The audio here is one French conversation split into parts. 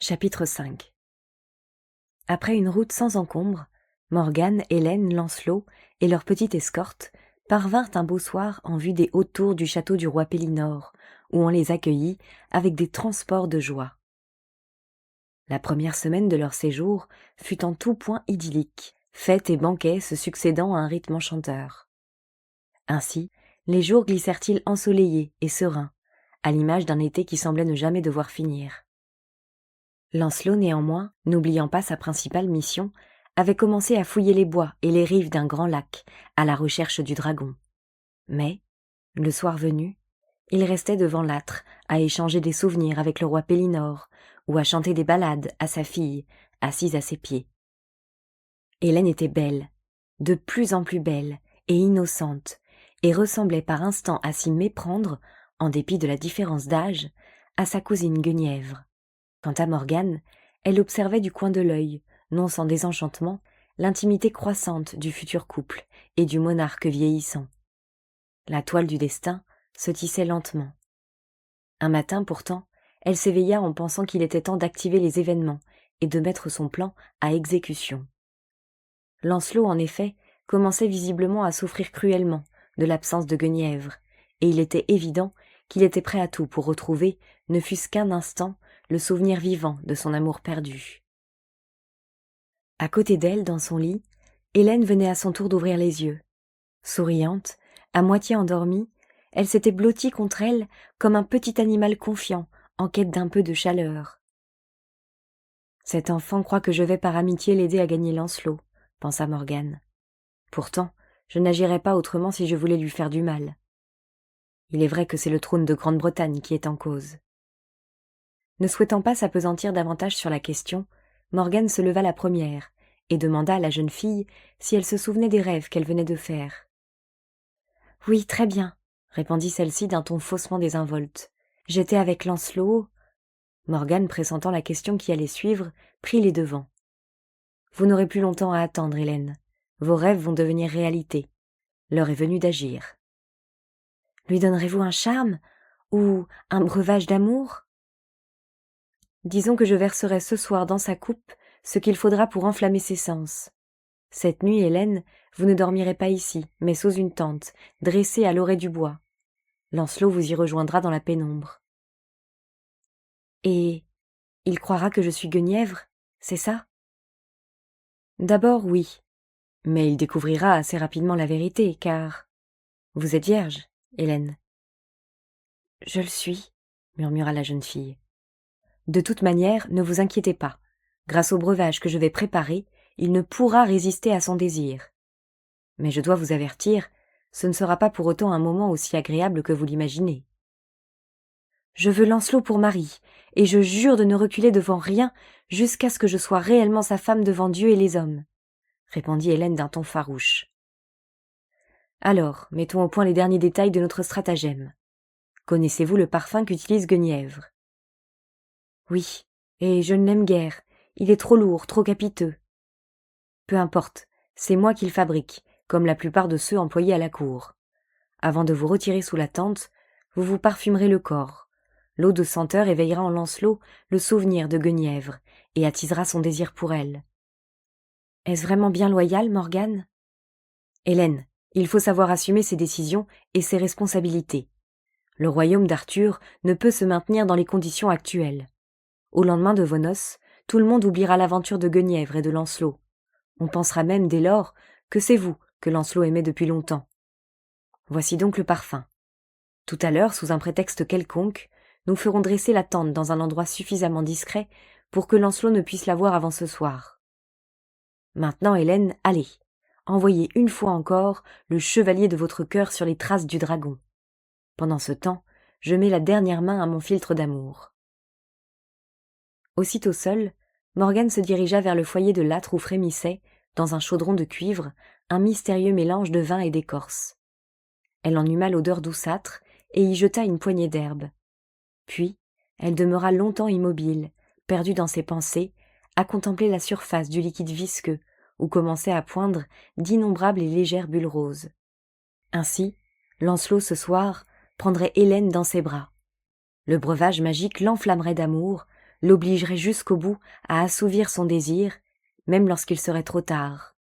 Chapitre 5. Après une route sans encombre, Morgane, Hélène, Lancelot et leur petite escorte parvinrent un beau soir en vue des hautes tours du château du roi Pélinore, où on les accueillit avec des transports de joie. La première semaine de leur séjour fut en tout point idyllique, fêtes et banquets se succédant à un rythme enchanteur. Ainsi, les jours glissèrent-ils ensoleillés et sereins, à l'image d'un été qui semblait ne jamais devoir finir. Lancelot, néanmoins, n'oubliant pas sa principale mission, avait commencé à fouiller les bois et les rives d'un grand lac, à la recherche du dragon. Mais, le soir venu, il restait devant l'âtre, à échanger des souvenirs avec le roi Pélinore, ou à chanter des ballades à sa fille, assise à ses pieds. Hélène était belle, de plus en plus belle, et innocente, et ressemblait par instants à s'y méprendre, en dépit de la différence d'âge, à sa cousine Guenièvre. Quant à Morgane, elle observait du coin de l'œil, non sans désenchantement, l'intimité croissante du futur couple et du monarque vieillissant. La toile du destin se tissait lentement. Un matin, pourtant, elle s'éveilla en pensant qu'il était temps d'activer les événements et de mettre son plan à exécution. Lancelot, en effet, commençait visiblement à souffrir cruellement de l'absence de Guenièvre, et il était évident qu'il était prêt à tout pour retrouver, ne fût-ce qu'un instant, le souvenir vivant de son amour perdu. À côté d'elle, dans son lit, Hélène venait à son tour d'ouvrir les yeux. Souriante, à moitié endormie, elle s'était blottie contre elle comme un petit animal confiant, en quête d'un peu de chaleur. « Cet enfant croit que je vais par amitié l'aider à gagner Lancelot, » pensa Morgane. « Pourtant, je n'agirais pas autrement si je voulais lui faire du mal. Il est vrai que c'est le trône de Grande-Bretagne qui est en cause. » Ne souhaitant pas s'appesantir davantage sur la question, Morgane se leva la première et demanda à la jeune fille si elle se souvenait des rêves qu'elle venait de faire. « Oui, très bien, » répondit celle-ci d'un ton faussement désinvolte. « J'étais avec Lancelot. » Morgane, pressentant la question qui allait suivre, prit les devants. « Vous n'aurez plus longtemps à attendre, Hélène. Vos rêves vont devenir réalité. L'heure est venue d'agir. » « Lui donnerez-vous un charme ou un breuvage d'amour ? » Disons que je verserai ce soir dans sa coupe ce qu'il faudra pour enflammer ses sens. Cette nuit, Hélène, vous ne dormirez pas ici, mais sous une tente, dressée à l'orée du bois. Lancelot vous y rejoindra dans la pénombre. Et il croira que je suis Guenièvre, c'est ça ? D'abord, oui, mais il découvrira assez rapidement la vérité, car... Vous êtes vierge, Hélène. Je le suis, murmura la jeune fille. De toute manière, ne vous inquiétez pas. Grâce au breuvage que je vais préparer, il ne pourra résister à son désir. Mais je dois vous avertir, ce ne sera pas pour autant un moment aussi agréable que vous l'imaginez. Je veux Lancelot pour mari, et je jure de ne reculer devant rien jusqu'à ce que je sois réellement sa femme devant Dieu et les hommes, répondit Hélène d'un ton farouche. Alors, mettons au point les derniers détails de notre stratagème. Connaissez-vous le parfum qu'utilise Guenièvre ? Oui, et je ne l'aime guère. Il est trop lourd, trop capiteux. Peu importe, c'est moi qui le fabrique, comme la plupart de ceux employés à la cour. Avant de vous retirer sous la tente, vous vous parfumerez le corps. L'eau de senteur éveillera en Lancelot le souvenir de Guenièvre et attisera son désir pour elle. Est-ce vraiment bien loyal, Morgane ? Hélène, il faut savoir assumer ses décisions et ses responsabilités. Le royaume d'Arthur ne peut se maintenir dans les conditions actuelles. Au lendemain de vos noces, tout le monde oubliera l'aventure de Guenièvre et de Lancelot. On pensera même dès lors que c'est vous que Lancelot aimait depuis longtemps. Voici donc le parfum. Tout à l'heure, sous un prétexte quelconque, nous ferons dresser la tente dans un endroit suffisamment discret pour que Lancelot ne puisse la voir avant ce soir. Maintenant, Hélène, allez, envoyez une fois encore le chevalier de votre cœur sur les traces du dragon. Pendant ce temps, je mets la dernière main à mon filtre d'amour. Aussitôt seule, Morgane se dirigea vers le foyer de l'âtre où frémissait, dans un chaudron de cuivre, un mystérieux mélange de vin et d'écorce. Elle en huma l'odeur douceâtre et y jeta une poignée d'herbe. Puis, elle demeura longtemps immobile, perdue dans ses pensées, à contempler la surface du liquide visqueux où commençaient à poindre d'innombrables et légères bulles roses. Ainsi, Lancelot, ce soir, prendrait Hélène dans ses bras. Le breuvage magique l'enflammerait d'amour, l'obligerait jusqu'au bout à assouvir son désir, même lorsqu'il serait trop tard,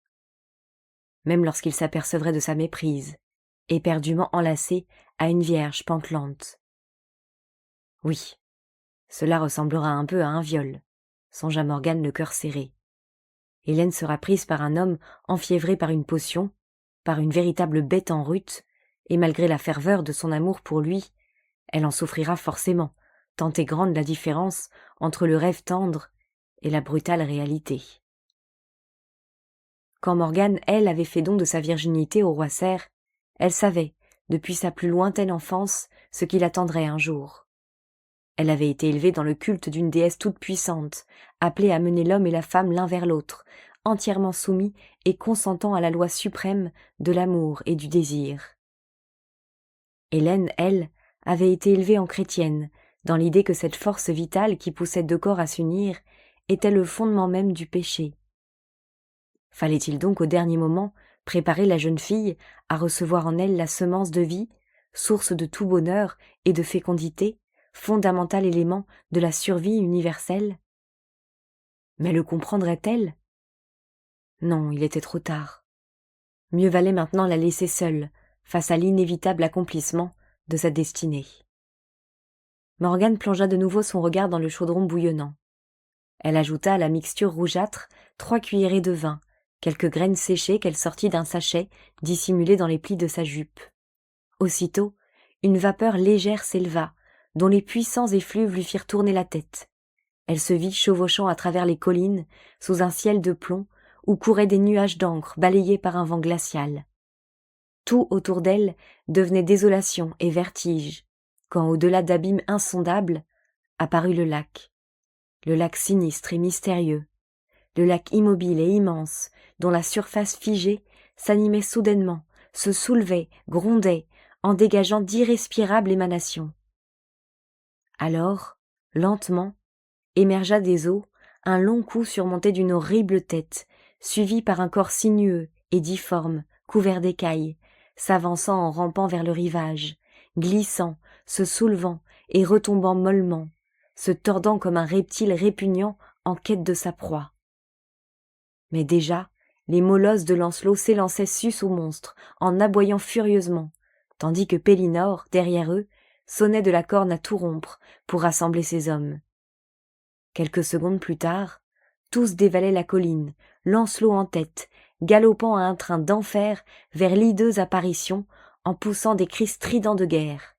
même lorsqu'il s'apercevrait de sa méprise, éperdument enlacé à une vierge pantelante. Oui, cela ressemblera un peu à un viol, songea Morgane le cœur serré. Hélène sera prise par un homme enfiévré par une potion, par une véritable bête en rut, et malgré la ferveur de son amour pour lui, elle en souffrira forcément, tant est grande la différence entre le rêve tendre et la brutale réalité. Quand Morgane, elle, avait fait don de sa virginité au roi cerf, elle savait, depuis sa plus lointaine enfance, ce qui l'attendrait un jour. Elle avait été élevée dans le culte d'une déesse toute-puissante, appelée à mener l'homme et la femme l'un vers l'autre, entièrement soumis et consentant à la loi suprême de l'amour et du désir. Hélène, elle, avait été élevée en chrétienne, dans l'idée que cette force vitale qui poussait deux corps à s'unir était le fondement même du péché. Fallait-il donc au dernier moment préparer la jeune fille à recevoir en elle la semence de vie, source de tout bonheur et de fécondité, fondamental élément de la survie universelle? Mais le comprendrait-elle? Non, il était trop tard. Mieux valait maintenant la laisser seule, face à l'inévitable accomplissement de sa destinée. Morgane plongea de nouveau son regard dans le chaudron bouillonnant. Elle ajouta à la mixture rougeâtre 3 cuillerées de vin, quelques graines séchées qu'elle sortit d'un sachet dissimulé dans les plis de sa jupe. Aussitôt, une vapeur légère s'éleva, dont les puissants effluves lui firent tourner la tête. Elle se vit chevauchant à travers les collines, sous un ciel de plomb, où couraient des nuages d'encre balayés par un vent glacial. Tout autour d'elle devenait désolation et vertige, quand au-delà d'abîmes insondables, apparut le lac sinistre et mystérieux, le lac immobile et immense, dont la surface figée s'animait soudainement, se soulevait, grondait, en dégageant d'irrespirables émanations. Alors, lentement, émergea des eaux un long cou surmonté d'une horrible tête, suivi par un corps sinueux et difforme, couvert d'écailles, s'avançant en rampant vers le rivage, glissant, se soulevant et retombant mollement, se tordant comme un reptile répugnant en quête de sa proie. Mais déjà, les molosses de Lancelot s'élançaient sus au monstre, en aboyant furieusement, tandis que Pélinore, derrière eux, sonnait de la corne à tout rompre pour rassembler ses hommes. Quelques secondes plus tard, tous dévalaient la colline, Lancelot en tête, galopant à un train d'enfer vers l'hideuse apparition en poussant des cris stridents de guerre.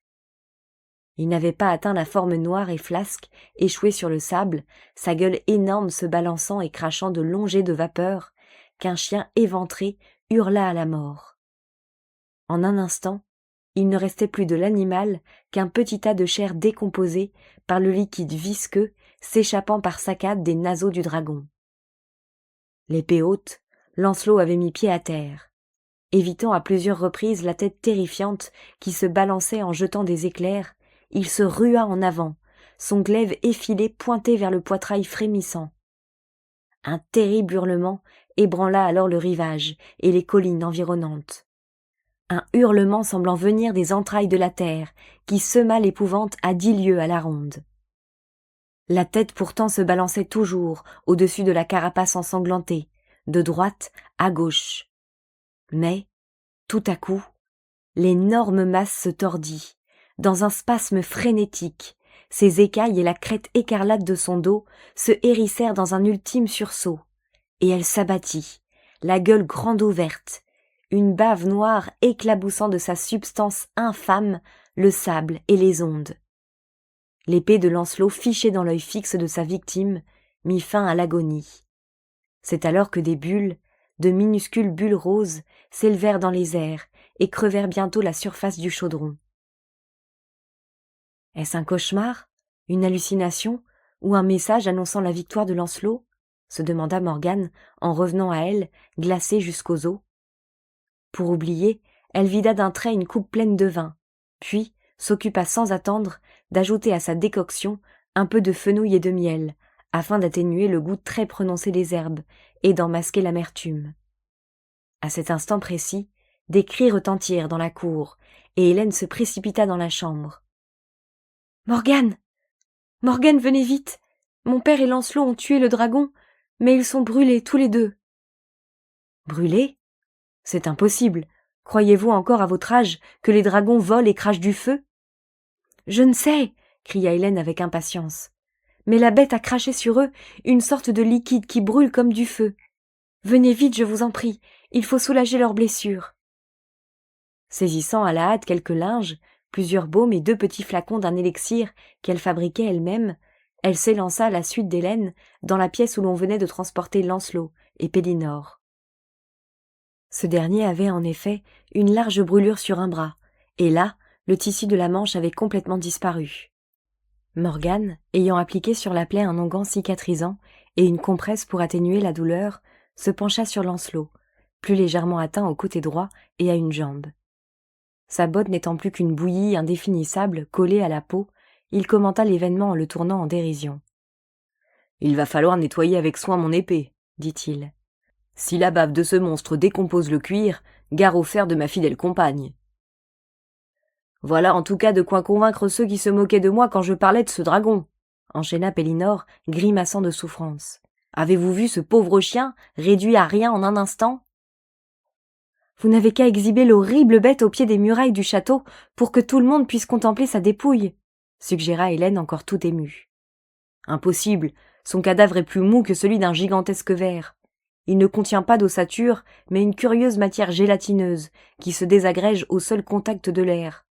Il n'avait pas atteint la forme noire et flasque, échouée sur le sable, sa gueule énorme se balançant et crachant de longs jets de vapeur, qu'un chien éventré hurla à la mort. En un instant, il ne restait plus de l'animal qu'un petit tas de chair décomposée par le liquide visqueux s'échappant par saccades des naseaux du dragon. L'épée haute, Lancelot avait mis pied à terre. Évitant à plusieurs reprises la tête terrifiante qui se balançait en jetant des éclairs, il se rua en avant, son glaive effilé pointé vers le poitrail frémissant. Un terrible hurlement ébranla alors le rivage et les collines environnantes. Un hurlement semblant venir des entrailles de la terre, qui sema l'épouvante à 10 lieues à la ronde. La tête pourtant se balançait toujours au-dessus de la carapace ensanglantée, de droite à gauche. Mais, tout à coup, l'énorme masse se tordit, dans un spasme frénétique. Ses écailles et la crête écarlate de son dos se hérissèrent dans un ultime sursaut, et elle s'abattit, la gueule grande ouverte, une bave noire éclaboussant de sa substance infâme le sable et les ondes. L'épée de Lancelot, fichée dans l'œil fixe de sa victime, mit fin à l'agonie. C'est alors que des bulles, de minuscules bulles roses, s'élevèrent dans les airs et crevèrent bientôt la surface du chaudron. Est-ce un cauchemar, une hallucination ou un message annonçant la victoire de Lancelot ? Se demanda Morgane en revenant à elle, glacée jusqu'aux os. Pour oublier, elle vida d'un trait une coupe pleine de vin, puis s'occupa sans attendre d'ajouter à sa décoction un peu de fenouil et de miel, afin d'atténuer le goût très prononcé des herbes et d'en masquer l'amertume. À cet instant précis, des cris retentirent dans la cour, et Hélène se précipita dans la chambre. « Morgane ! Morgane, venez vite ! Mon père et Lancelot ont tué le dragon, mais ils sont brûlés tous les deux. Brûlés ? C'est impossible. Croyez-vous encore à votre âge que les dragons volent et crachent du feu ? Je ne sais, cria Hélène avec impatience. Mais la bête a craché sur eux une sorte de liquide qui brûle comme du feu. Venez vite, je vous en prie, il faut soulager leurs blessures. Saisissant à la hâte quelques linges, plusieurs baumes et 2 petits flacons d'un élixir qu'elle fabriquait elle-même, elle s'élança à la suite d'Hélène dans la pièce où l'on venait de transporter Lancelot et Pélinore. Ce dernier avait en effet une large brûlure sur un bras, et là, le tissu de la manche avait complètement disparu. Morgane, ayant appliqué sur la plaie un onguent cicatrisant et une compresse pour atténuer la douleur, se pencha sur Lancelot, plus légèrement atteint au côté droit et à une jambe. Sa botte n'étant plus qu'une bouillie indéfinissable collée à la peau, il commenta l'événement en le tournant en dérision. « Il va falloir nettoyer avec soin mon épée, dit-il. Si la bave de ce monstre décompose le cuir, gare au fer de ma fidèle compagne. Voilà en tout cas de quoi convaincre ceux qui se moquaient de moi quand je parlais de ce dragon, enchaîna Pélinore, grimaçant de souffrance. Avez-vous vu ce pauvre chien, réduit à rien en un instant ? Vous n'avez qu'à exhiber l'horrible bête au pied des murailles du château pour que tout le monde puisse contempler sa dépouille, suggéra Hélène encore tout émue. Impossible, son cadavre est plus mou que celui d'un gigantesque ver. Il ne contient pas d'ossature, mais une curieuse matière gélatineuse qui se désagrège au seul contact de l'air.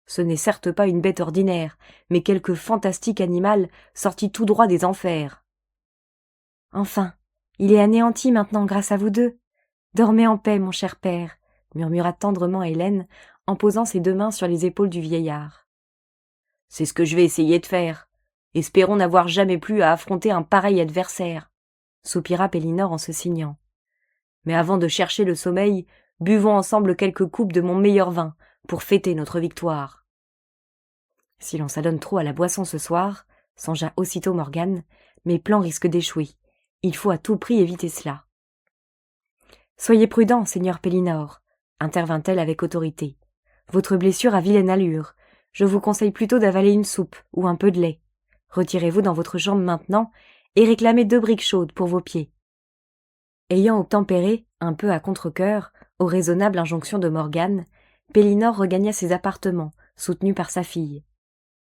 Ce n'est certes pas une bête ordinaire, mais quelque fantastique animal sorti tout droit des enfers. Enfin, il est anéanti maintenant grâce à vous deux. Dormez en paix, mon cher père, murmura tendrement Hélène en posant ses 2 mains sur les épaules du vieillard. C'est ce que je vais essayer de faire. Espérons n'avoir jamais plus à affronter un pareil adversaire, soupira Pélinore en se signant. Mais avant de chercher le sommeil, buvons ensemble quelques coupes de mon meilleur vin pour fêter notre victoire. Si l'on s'adonne trop à la boisson ce soir, songea aussitôt Morgane, mes plans risquent d'échouer. Il faut à tout prix éviter cela. Soyez prudent, seigneur Pélinore, intervint-elle avec autorité. Votre blessure a vilaine allure. Je vous conseille plutôt d'avaler une soupe ou un peu de lait. Retirez-vous dans votre chambre maintenant et réclamez 2 briques chaudes pour vos pieds. Ayant obtempéré, un peu à contre-cœur, aux raisonnables injonctions de Morgane, Pélinore regagna ses appartements, soutenue par sa fille.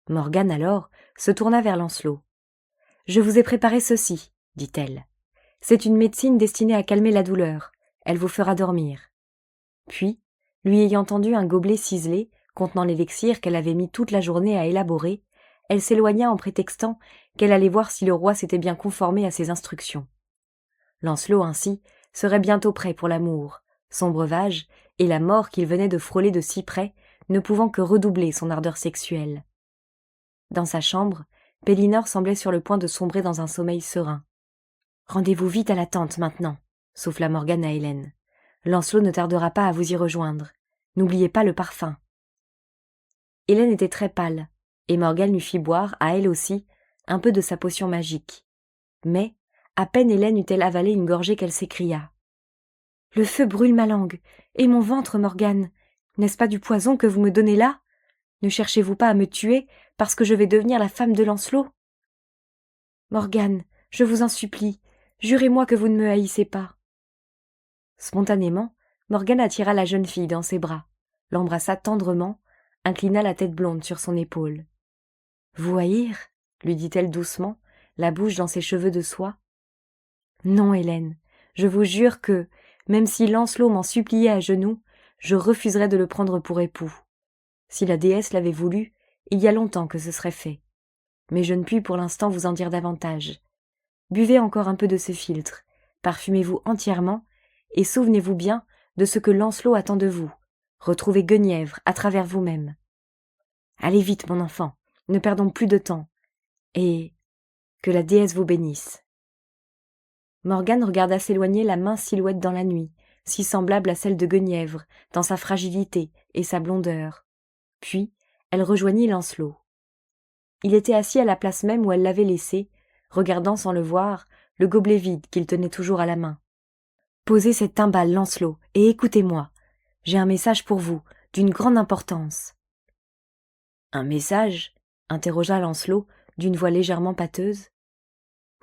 Morgane, alors, se tourna vers Lancelot. « Je vous ai préparé ceci, dit-elle. C'est une médecine destinée à calmer la douleur. Elle vous fera dormir. » Puis, lui ayant tendu un gobelet ciselé, contenant l'élixir qu'elle avait mis toute la journée à élaborer, elle s'éloigna en prétextant qu'elle allait voir si le roi s'était bien conformé à ses instructions. Lancelot, ainsi, serait bientôt prêt pour l'amour, son breuvage et la mort qu'il venait de frôler de si près, ne pouvant que redoubler son ardeur sexuelle. Dans sa chambre, Pélinore semblait sur le point de sombrer dans un sommeil serein. « Rendez-vous vite à la tente maintenant, » souffla Morgane à Hélène. « Lancelot ne tardera pas à vous y rejoindre. N'oubliez pas le parfum. » Hélène était très pâle, et Morgane lui fit boire, à elle aussi, un peu de sa potion magique. Mais, à peine Hélène eut-elle avalé une gorgée qu'elle s'écria. « Le feu brûle ma langue, et mon ventre, Morgane. N'est-ce pas du poison que vous me donnez là ? Ne cherchez-vous pas à me tuer parce que je vais devenir la femme de Lancelot ? Morgane, je vous en supplie, jurez-moi que vous ne me haïssez pas. » Spontanément, Morgane attira la jeune fille dans ses bras, l'embrassa tendrement, inclina la tête blonde sur son épaule. « Vous haïr ?» lui dit-elle doucement, la bouche dans ses cheveux de soie. « Non, Hélène, je vous jure que, même si Lancelot m'en suppliait à genoux, je refuserais de le prendre pour époux. Si la déesse l'avait voulu, il y a longtemps que ce serait fait. Mais je ne puis pour l'instant vous en dire davantage. Buvez encore un peu de ce philtre, parfumez-vous entièrement, et souvenez-vous bien de ce que Lancelot attend de vous. Retrouvez Guenièvre à travers vous-même. Allez vite, mon enfant, ne perdons plus de temps, et que la déesse vous bénisse. » Morgane regarda s'éloigner la mince silhouette dans la nuit, si semblable à celle de Guenièvre, dans sa fragilité et sa blondeur. Puis, elle rejoignit Lancelot. Il était assis à la place même où elle l'avait laissé, regardant sans le voir le gobelet vide qu'il tenait toujours à la main. « Posez cette timbale, Lancelot, et écoutez-moi. J'ai un message pour vous, d'une grande importance. » « Un message ?» interrogea Lancelot, d'une voix légèrement pâteuse.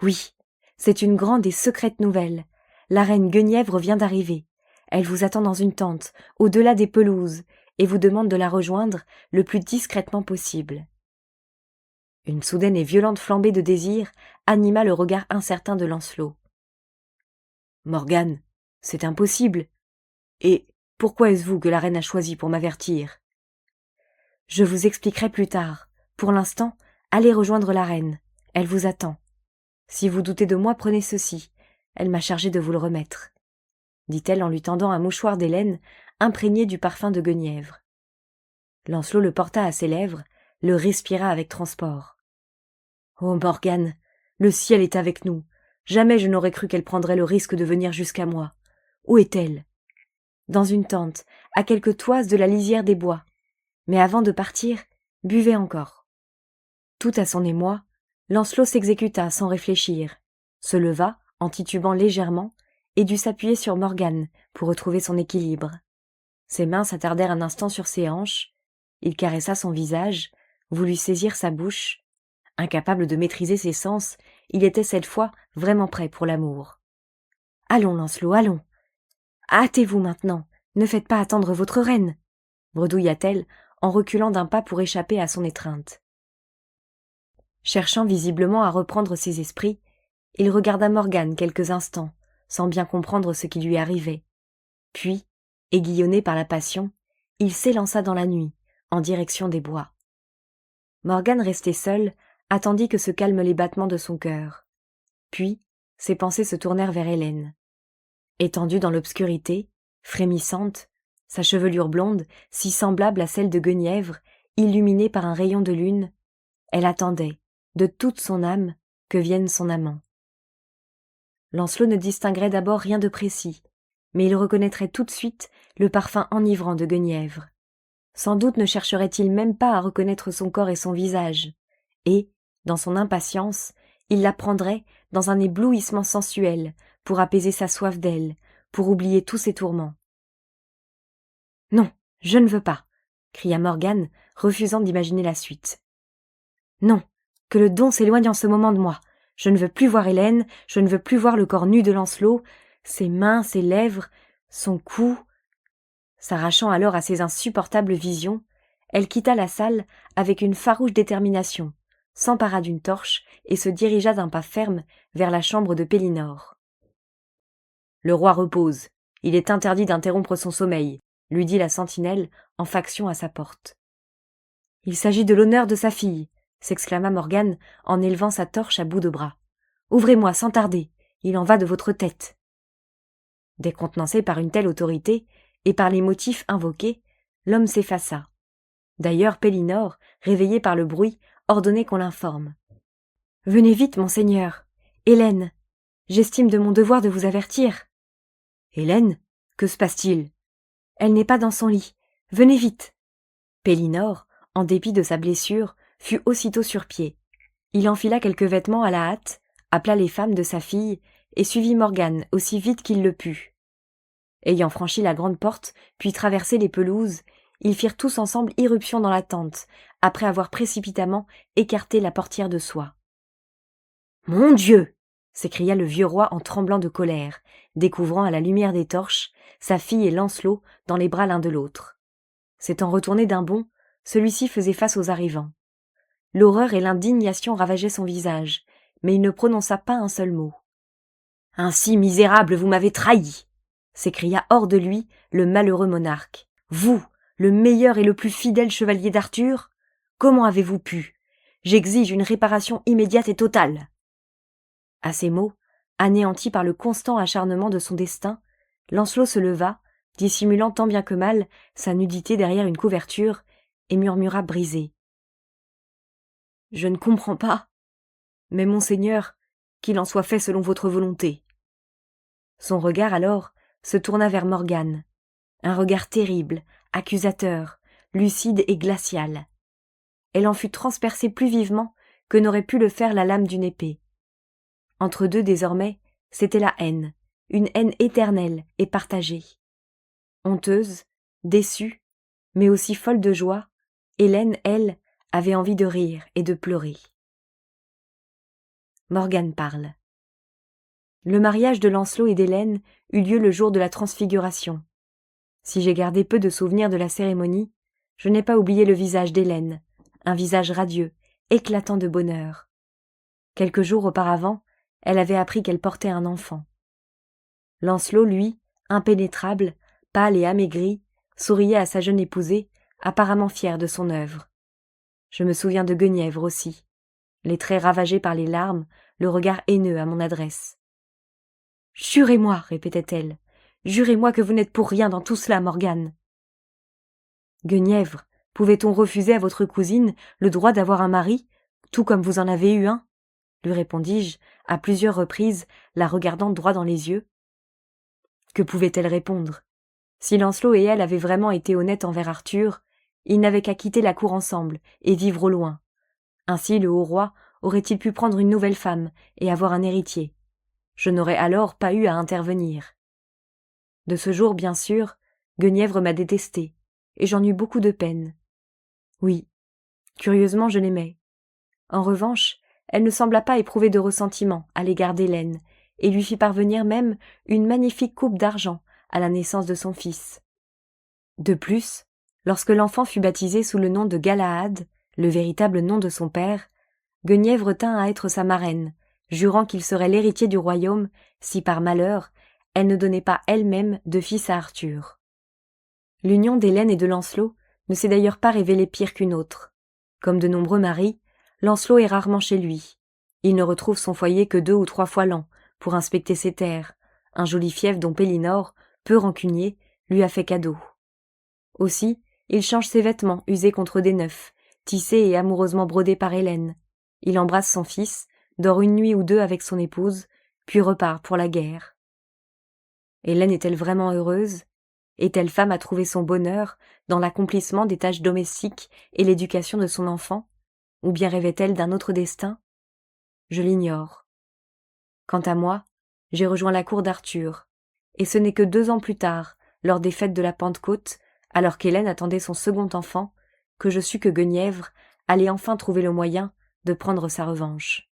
Oui, c'est une grande et secrète nouvelle. La reine Guenièvre vient d'arriver. Elle vous attend dans une tente, au-delà des pelouses, et vous demande de la rejoindre le plus discrètement possible. » Une soudaine et violente flambée de désir anima le regard incertain de Lancelot. « Morgane, c'est impossible. Et pourquoi est-ce vous que la reine a choisi pour m'avertir ? » « Je vous expliquerai plus tard. Pour l'instant, allez rejoindre la reine. Elle vous attend. Si vous doutez de moi, prenez ceci. Elle m'a chargé de vous le remettre. » dit-elle en lui tendant un mouchoir d'Hélène imprégné du parfum de Guenièvre. Lancelot le porta à ses lèvres, le respira avec transport. « Oh Morgane, le ciel est avec nous. Jamais je n'aurais cru qu'elle prendrait le risque de venir jusqu'à moi. Où est-elle ? » « Dans une tente, à quelques toises de la lisière des bois. Mais avant de partir, buvez encore. » Tout à son émoi, Lancelot s'exécuta sans réfléchir, se leva en titubant légèrement et dut s'appuyer sur Morgane pour retrouver son équilibre. Ses mains s'attardèrent un instant sur ses hanches, il caressa son visage, voulut saisir sa bouche. Incapable de maîtriser ses sens, il était cette fois vraiment prêt pour l'amour. « Allons, Lancelot, allons. Hâtez-vous maintenant, ne faites pas attendre votre reine, » bredouilla-t-elle en reculant d'un pas pour échapper à son étreinte. Cherchant visiblement à reprendre ses esprits, il regarda Morgane quelques instants, sans bien comprendre ce qui lui arrivait. Puis, aiguillonné par la passion, il s'élança dans la nuit, en direction des bois. Morgane, restée seule, attendit que se calment les battements de son cœur. Puis, ses pensées se tournèrent vers Hélène. Étendue dans l'obscurité, frémissante, sa chevelure blonde, si semblable à celle de Guenièvre, illuminée par un rayon de lune, elle attendait, de toute son âme, que vienne son amant. Lancelot ne distinguerait d'abord rien de précis, mais il reconnaîtrait tout de suite le parfum enivrant de Guenièvre. Sans doute ne chercherait-il même pas à reconnaître son corps et son visage, et, dans son impatience, il la prendrait dans un éblouissement sensuel pour apaiser sa soif d'elle, pour oublier tous ses tourments. « Non, je ne veux pas !» cria Morgane, refusant d'imaginer la suite. « Non, que le don s'éloigne en ce moment de moi. Je ne veux plus voir Hélène, je ne veux plus voir le corps nu de Lancelot, ses mains, ses lèvres, son cou. » S'arrachant alors à ces insupportables visions, elle quitta la salle avec une farouche détermination, s'empara d'une torche et se dirigea d'un pas ferme vers la chambre de Pélinore. « Le roi repose. Il est interdit d'interrompre son sommeil, » lui dit la sentinelle en faction à sa porte. « Il s'agit de l'honneur de sa fille, » s'exclama Morgane en élevant sa torche à bout de bras. « Ouvrez-moi sans tarder, il en va de votre tête. » Décontenancé par une telle autorité et par les motifs invoqués, l'homme s'effaça. D'ailleurs Pélinore, réveillée par le bruit, ordonnait qu'on l'informe. « Venez vite, monseigneur. Hélène, j'estime de mon devoir de vous avertir. »« Hélène, que se passe-t-il ? » ?»« Elle n'est pas dans son lit. Venez vite. » Pélinore, en dépit de sa blessure, fut aussitôt sur pied. Il enfila quelques vêtements à la hâte, appela les femmes de sa fille et suivit Morgane aussi vite qu'il le put. Ayant franchi la grande porte, puis traversé les pelouses, ils firent tous ensemble irruption dans la tente, après avoir précipitamment écarté la portière de soie. « Mon Dieu !» s'écria le vieux roi en tremblant de colère, découvrant à la lumière des torches sa fille et Lancelot dans les bras l'un de l'autre. S'étant retourné d'un bond, celui-ci faisait face aux arrivants. L'horreur et l'indignation ravageaient son visage, mais il ne prononça pas un seul mot. « Ainsi, misérable, vous m'avez trahi !» s'écria hors de lui le malheureux monarque. « Vous, le meilleur et le plus fidèle chevalier d'Arthur, comment avez-vous pu ? J'exige une réparation immédiate et totale. » À ces mots, anéanti par le constant acharnement de son destin, Lancelot se leva, dissimulant tant bien que mal sa nudité derrière une couverture, et murmura brisé. « Je ne comprends pas. Mais monseigneur, qu'il en soit fait selon votre volonté. » Son regard alors se tourna vers Morgane, un regard terrible, accusateur, lucide et glacial. Elle en fut transpercée plus vivement que n'aurait pu le faire la lame d'une épée. Entre deux désormais, c'était la haine, une haine éternelle et partagée. Honteuse, déçue, mais aussi folle de joie, Hélène, elle, avait envie de rire et de pleurer. Morgane parle. Le mariage de Lancelot et d'Hélène eut lieu le jour de la transfiguration. Si j'ai gardé peu de souvenirs de la cérémonie, je n'ai pas oublié le visage d'Hélène, un visage radieux, éclatant de bonheur. Quelques jours auparavant, elle avait appris qu'elle portait un enfant. Lancelot, lui, impénétrable, pâle et amaigri, souriait à sa jeune épousée, apparemment fier de son œuvre. Je me souviens de Guenièvre aussi, les traits ravagés par les larmes, le regard haineux à mon adresse. « Jurez-moi, répétait-elle, jurez-moi que vous n'êtes pour rien dans tout cela, Morgane. » Guenièvre, pouvait-on refuser à votre cousine le droit d'avoir un mari, tout comme vous en avez eu un ? Lui répondis-je, à plusieurs reprises, la regardant droit dans les yeux. Que pouvait-elle répondre ? Si Lancelot et elle avaient vraiment été honnêtes envers Arthur, ils n'avaient qu'à quitter la cour ensemble et vivre au loin. Ainsi le haut roi aurait-il pu prendre une nouvelle femme et avoir un héritier. Je n'aurais alors pas eu à intervenir. De ce jour, bien sûr, Guenièvre m'a détestée, et j'en eus beaucoup de peine. Oui, curieusement je l'aimais. En revanche, elle ne sembla pas éprouver de ressentiment à l'égard d'Hélène, et lui fit parvenir même une magnifique coupe d'argent à la naissance de son fils. De plus, lorsque l'enfant fut baptisé sous le nom de Galahad, le véritable nom de son père, Guenièvre tint à être sa marraine, jurant qu'il serait l'héritier du royaume si par malheur elle ne donnait pas elle-même de fils à Arthur. L'union d'Hélène et de Lancelot ne s'est d'ailleurs pas révélée pire qu'une autre. Comme de nombreux maris, Lancelot est rarement chez lui. Il ne retrouve son foyer que 2 ou 3 fois l'an pour inspecter ses terres, un joli fief dont Pélinore, peu rancunier, lui a fait cadeau. Aussi, il change ses vêtements usés contre des neufs, tissés et amoureusement brodés par Hélène. Il embrasse son fils, dort une nuit ou 2 avec son épouse, puis repart pour la guerre. Hélène est-elle vraiment heureuse ? Est-elle femme à trouver son bonheur dans l'accomplissement des tâches domestiques et l'éducation de son enfant ? Ou bien rêvait-elle d'un autre destin ? Je l'ignore. Quant à moi, j'ai rejoint la cour d'Arthur, et ce n'est que 2 ans plus tard, lors des fêtes de la Pentecôte, alors qu'Hélène attendait son second enfant, que je sus que Guenièvre allait enfin trouver le moyen de prendre sa revanche.